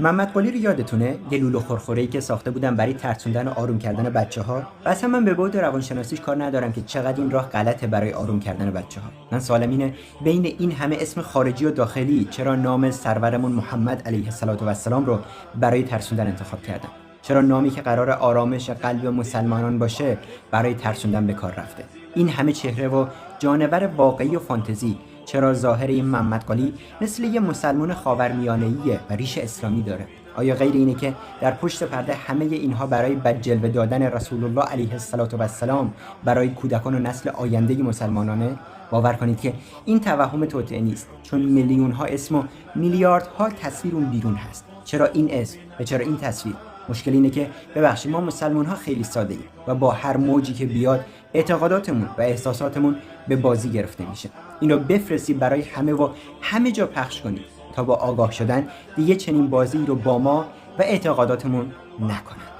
محمد قلی رو یادتونه؟ یه لولو خورخوره‌ای که ساخته بودن برای ترسوندن و آروم کردن بچه‌ها. و اصلا من به بعد روانشناسیش کار ندارم که چقدر این راه غلطه برای آروم کردن بچه‌ها. من سوالم اینه بین این همه اسم خارجی و داخلی چرا نام سرورمون محمد علیه السلام رو برای ترسوندن انتخاب کردن؟ چرا نامی که قرار آرامش قلب مسلمانان باشه برای ترسوندن به کار رفته؟ این همه چهره و جانور واقعی و فانتزی، چرا ظاهر این محمد قلی مثل یه مسلمان خاورمیانه‌ایه و ریش اسلامی داره؟ آیا غیر اینه که در پشت پرده همه اینها برای بدجلوه دادن رسول الله علیه السلام برای کودکان و نسل آینده مسلمانانه؟ باور کنید که این توهم توطئه نیست، چون میلیون ها اسم و میلیاردها تصویر اون بیرون هست. چرا این اسم و چرا این تصویر؟ مشکل اینه که ببخشید ما مسلمان ها خیلی ساده ایم و با هر موجی که بیاد اعتقاداتمون و احساساتمون به بازی گرفته میشه. اینو بفرستید برای همه و همه جا پخش کنید تا با آگاه شدن دیگه چنین بازی رو با ما و اعتقاداتمون نکنن.